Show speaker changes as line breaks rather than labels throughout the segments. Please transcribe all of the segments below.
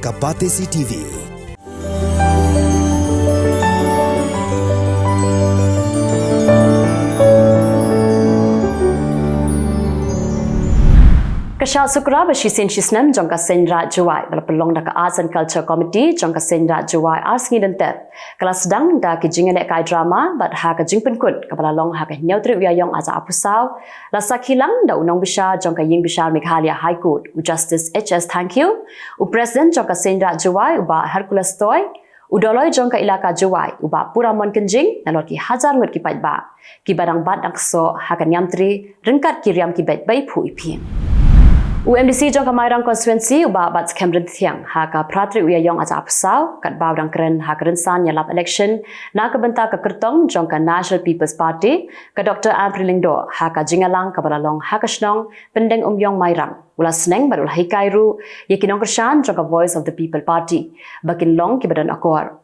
ka Pyrthei TV.
Kasha Sukra Bashisin Shisnam Jonka Senra Juwai Balapalong Daka Arts and Culture Committee Jonka Senra Juwai Arts Ngidenter Kelas Dang da kijingale kai drama but ha ka jingpen kut kabalalong ha ka nyautri Ïaïong aza apusau lasa Kylleng da unong bisha Jonka Ying bisha Meghalaya High Court u Justice HS thank you u President Jonka Senra Juwai uba Hercules Toy udoloi Jonka Ilaka Juwai uba Puramon Kenjing nalot ki hajar ngut ki paitba ki barang bat akso ha ka nyamtri ringkat kiriam ki bet bai phu ipin UMDC Jonka Mairang Constituency uba bat Cameron Thiang ha ka Pyrthei Ïaïong aza apusau kat bawdang keren ha kerensan nyalap election na ka benta ka kertong Jonka National People's Party ka Dr. Lingdo ha ka jingalang ka balalong ha ka snong pendeng Yong Mairang ula sneng barul hikairu yekinong kersan Jonka Voice of the People Party bakin long ki badan akor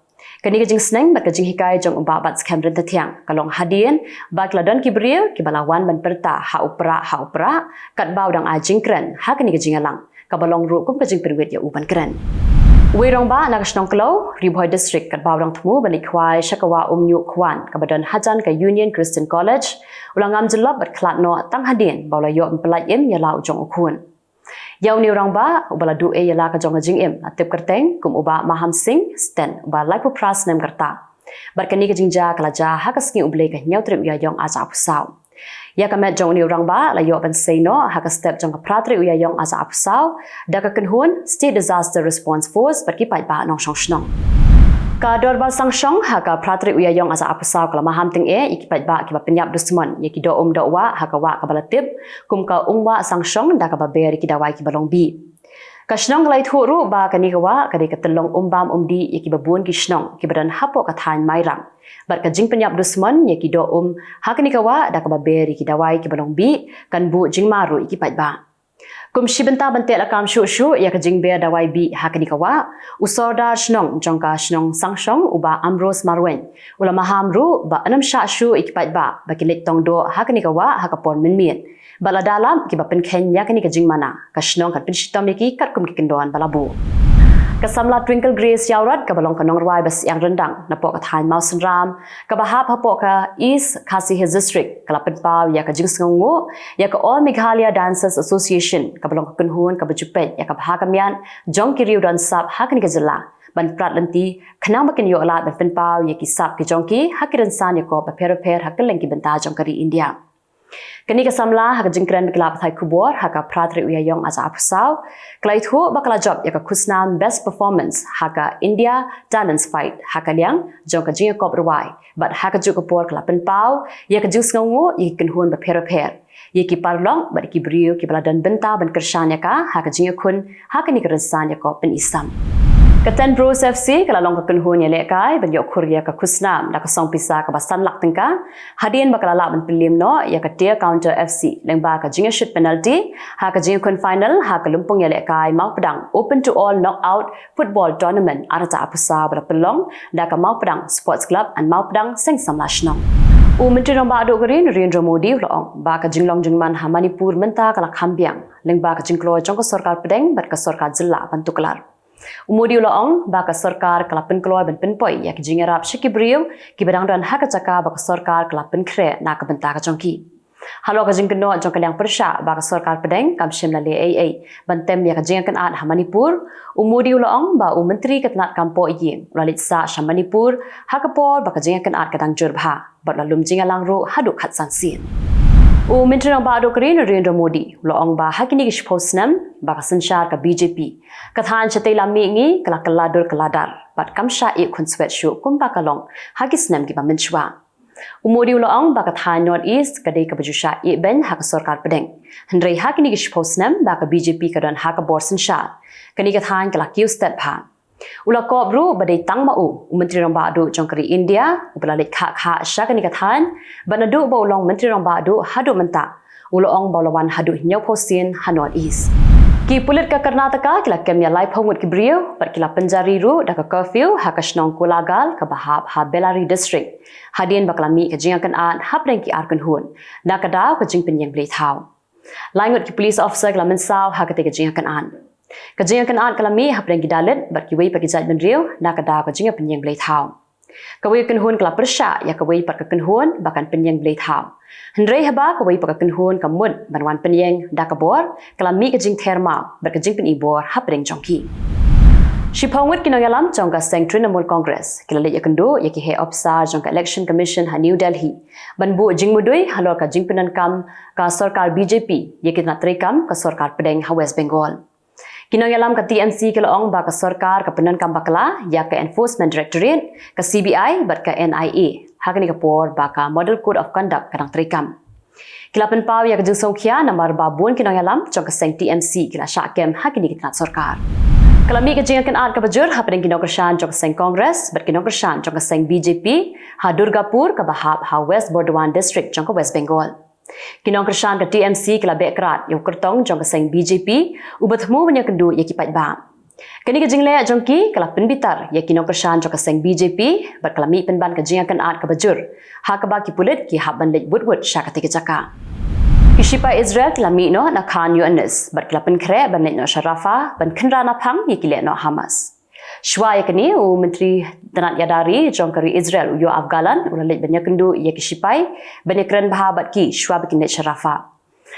kani ka jing sneng bat ka jing hikai jong uba bat Cameron Thiang kalong hadien bak ladon ki brio ki balawan ban perta ha upra kat bawdang a jingkren ha kani ka jingalang ka balong ru kum ka jing perwet ya uban kren Wirong ba na kasnong klo Ribhoy District kat bawdang thmu banikwai shakawa umnyu khwan ka badan hajan ka Union Christian College ulangam jelop bat klatno tang hadien bawla yo pelaj im ya lau jong ukhun Yau ni orang ba ubala du e yala ka jong jing im atip kerteng kum uba Maham Singh sten uba laipu pras nem kerta barkani ka jingja kalaja ha ka sking uble ka nyautri Ïaïong aza apusau ya ka met jong ni orang ba la yo ban seino ha ka step jong ka Pyrthei Ïaïong aza apusau da ka kenhun State Disaster Response Force barki pai ba nong shong shnong ka dorbal sangshong ha ka Pyrthei Ïaïong aza apusau kala maham ting e ikipat ba kiba penyap dusmon ye ki do wa ha ka wa ka balatip kum ka umwa sangshong da ka ba ber ki dawai ki balong bi ka shnong lai thuru ba ka ni ka wa ka de ka telong umbam umdi ye ki babun ki shnong ki badan hapo ka than mairang bar ka jing penyap dusmon ye ki do ha ka ni ka wa da ka ba ber ki dawai ki balong bi kan bu jing maru ikipat ba kum shibenta bante la kam shu ya ka jingbe dawai bi hakani kawa usorda shnong jongka shnong sangshong uba amros marwen ula mahamru ba anam sha shu ikipat ba bakilet tongdo hakani kawa hakapon minmien bala dalam ki ba penken ya kani ka jingmana ka shnong ka pinshitom ki kat kum ki kendon balabu Kasamla Twinkle Grace Yaurat ka balong kanong rwai bas yang rendang na po ka than Mausen Ram ka bahap hapo ka East Khasi Hills District kalapit pa ya ka jingsngongo ya ka All Meghalaya Dancers Association ka balong ka kunhun ka bajupet ya ka bahakamian jong kiriu dan sap hakani ka Jylla ban pratlanti khnang makin yo ala ban penpau ya ki sap ki jongki hakiran san ya ko ba per hakeleng ki benta jong kari India Kani kasamla haka jingkren bikla Pyrthei Khubor haka Pyrthei Ïaïong aza apusau klai thu bakala job ya ka khusnam best performance haka India Talents Fight haka liang jong ka jinga kop ruai but haka juk por kala penpau ya ka jus ngongo ya kenhun ba per ya ki parlong ba ki brio ki baladan benta ban kershan ya ka haka jinga kun haka ni keresan ya ko pen isam Katan Bros FC kala long ka kunhun ya lekai ban yok khurya ka khusnam da ka song pisa ka basan lak tengka hadien bakala la ban pilim no ya ka tier counter FC lengba ka jinga shoot penalty ha ka jinga kun final ha ka lumpung ya lekai mau pedang open to all knockout football tournament arata apusa bra pelong da ka mau pedang sports club and mau pedang seng samlashnong Menteri Nombak Aduk Gerin Narendra Modi ulong ba ka jinglong jingman ha Manipur menta kala khambiang lengba ka jingklo jong ka sarkar pedeng bat ka sarkar Jylla bantuklar Umudi ulong ba ka sarkar kala penkloi ban penpoi ya ki jingarap shiki brio ki badang dan haka caka ba ka sarkar kala penkre na ka benta ka jongki Halo ka jingkno jong kalyang persha ba ka sarkar pedeng kam shimla le AA bantem ya ka jingakan at ha Manipur umudi ulong ba menteri katnat kampo yin lalit sa sha Manipur hakapor ba ka jingakan at kadang jurbha bat lalum jingalang ru haduk khatsan sin Menteri Nombak Aduk Gerin Narendra Modi ulong ba hakini ki posnam ba ka sanshar ka BJP kathan chatei lami ngi kala kaladur kaladar bat kamsha e khun swet shu kumpa kalong hakisnam ki ba menchwa Umodi ulong ba kathan North East kadai ka bajusha e ben hak sarkar pedeng hendrei hakini ki posnam ba ka BJP kadan hak bor sanshar kani kathan kala kiu stat pha Ula kobru badai tang mau Menteri Nombak Aduk jong kari India ubalalit kha syakani kathan banadu ba ulong Menteri Nombak Aduk hadu menta ulong balawan hadu nyau posin ha North East Ki pulit ka Karnataka kila kemya lai phongut ki brio pat kila penjari ru da ka curfew ha ka shnong kulagal ka bahap ha Bellary District hadien baklami ka jingakan at hapreng ki arkun hun da ka daw ka jing penyeng blei thau Langut ki police officer kila mensau ha ka te ka jingakan an Kajinga kan aat kalami hapren gidalet bat kiwei pa gijat ben riu na kada kajinga penyeng blei thau. Kawei kan hun kala persya ya kawei pat kan hun bakan penyeng blei thau. Hendrei haba kawei pa kan hun kamut banwan penyeng da kabor kalami kajing thermal bat kajing pen ibor hapren jongki. Shipongwit kinoyalam jongka seng Trinamool Congress kilale yakendo yaki he opsa jongka Election Commission ha New Delhi banbu jingmudui halor ka jingpenan kam ka sarkar BJP yaki na trikam ka sarkar pedeng ha West Bengal. Kinoyalam ka TMC kilaong ba ka sarkar ka penan kam bakla ya ka Enforcement Directorate ka CBI bat ka NIA hakani ka por ba ka Model Code of Conduct kadang trikam. Kilapan pau ya ka jing songkya nambar babun kinoyalam jongka seng TMC kila syakem hakini kitna sarkar. Kalami kajingan kan aat kabajur hapeng kinokrasyan jongka seng Congress bat kinokrasyan jongka seng BJP ha Durgapur ka bahap ha West Burdwan District jongka West Bengal. Kinokrasyan ka TMC kila bekrat yo kertong jongka seng BJP ubatmu banya kendu ya kipat ba. Kani kajing le jongki kala penbitar ya kinokrasyan jongka seng BJP bat kalami penban kajingan kan aat kabajur ha ka ba kipulit ki haban lek woodwood syakati kejaka. Kishipa Israel kilami no na Khan Yunis bat kilapan kre ban no Sharafa ban kenra na phang yikile no Hamas. Shwa yakni u menteri tanat yadari jongkari Israel yo Afgalan ulalit ban yakendu yakishipai ban yakran baha bat ki shwa bikin Sharafa.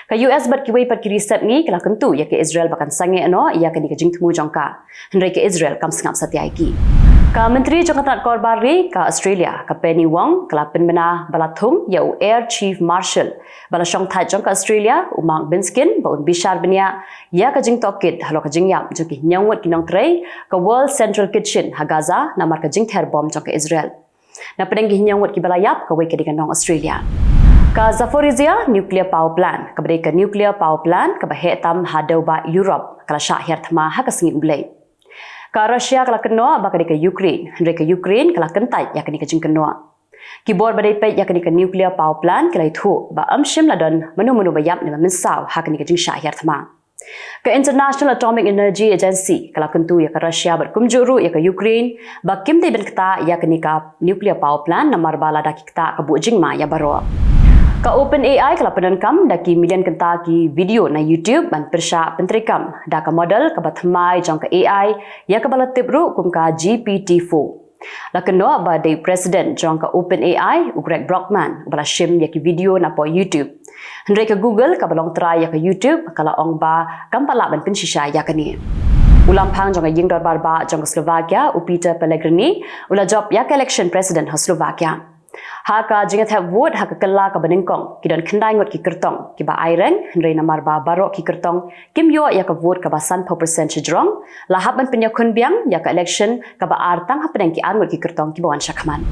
Ka US bat kiwei pat ki reset ngi kala kentu yak Israel bakan sange no yakni ka jingtmu jongka. Henry ke Israel kam sengap satyai ki. Ka menteri jongkatat korbari ka Australia ka Penny Wong kala penbena balathum ya u Air Chief Marshal bala shong thai jongka Australia umang binskin ba un bishar benia ya ka jing tokit halo ka jing yam juki nyangwat kinong trei ka World Central Kitchen ha Gaza namar ka jing ther bom jongka Israel. Na pedeng gi nyangwat ki bala yap ka wei ka dikanong Australia. Ka Zaporizhia nuclear power plant ka ka nuclear power plant ka bahetam hadau ba Europe kala syahir thma ha ka singi umblei. Ka Russia kala keno ba ka Ukraine hendrei ka Ukraine kala kentai ya kani ka jing keno. Khubor badai pe ya kani ka nuclear power plant kala thu ba amshim ladon manu bayap ni mensau ha kani ka jing syahir thma. Ka International Atomic Energy Agency kala kentu ya ka Russia bat kumjuru ya ka Ukraine ba kimte ben kata ya kani ka nuclear power plant namar bala dak kita ka bu jingma ya baro. Ka OpenAI kala penankam daki million kenta ki video na YouTube ban persya pentrikam da ka model ka bathmai jong ka AI ya ka bala tibru kum ka GPT-4. La keno ba de president jong ka OpenAI u Greg Brockman bala shim ya ki video na po YouTube. Hendrei ka Google ka balong try ya ka YouTube kala ong ba kampala ban pensisya ya kani. Ulam phang jong ka ying dor barba jong ka Slovakia u Peter Pellegrini ula job ya ka election president ha Slovakia. Haka jingat have vote haka kala ka baningkong kidan khendai ngot ki kertong ki ba Ïaïong hendrei namar ba barok ki kertong kim yo ya ka vote ka ba san % jrong lahap ban penya khun biang ya ka election ka ba artang ha pedeng ki ar ngot ki kertong ki bawan syakman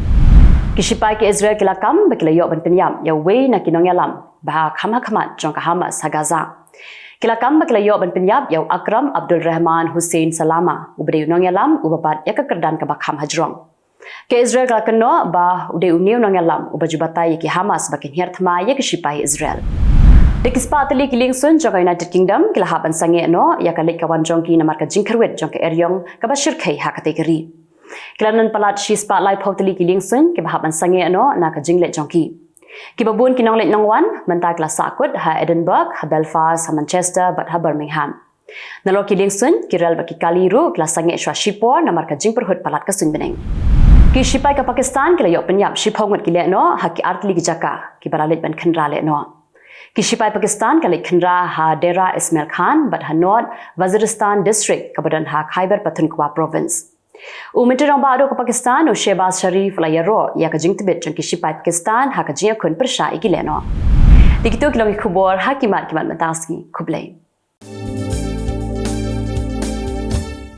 kishipai ki Israel ki lakam ba ki layo ban penyam ya wei na kinong yalam ba khama khamat jong ka Hamas ha Gaza kilakam ba ki layo ban penyap ya Akram Abdul Rahman Hussein Salama ubre nong yalam ubabat ya ka kerdan ka ba kham hajrong. Ke Israel kala keno ba ude uniu nong yalam ubajubatai ki Hamas bakin herthma ya kishipai Israel. Dekispatali Kylleng sun jong United Kingdom kila haban sange no ya kalik kawan jongki namar ka jingkerwet jong ke Ïaïong ka ba shirkai ha kategori. Kilanan palat shi spotlight potali Kylleng sun ke haban sange no na ka jinglet jongki. Kibabun kinong let nongwan menta kila sakut ha Edinburgh ha Belfast ha Manchester bat ha Birmingham. Nalo Kylleng sun kirel baki kaliru kila sange shwa shipor namar ka jingperhut palat ka sun beneng. Ki shipai ka Pakistan kila yok penyap shipongwat kile no ha ki artli gijaka ki baralit ban khenra le no. Ki shipai Pakistan kala khenra ha Dera Ismail Khan bat ha North Waziristan District kabadan ha Khyber Pakhtunkhwa Province. Umitirang baado ka Pakistan o Shehbaz Sharif la yaro ya ka jingtibit jong ki shipai Pakistan ha ka jiya kun persya ikile no. Dikito kilong Khubor hakimat kimat mataski Khubor.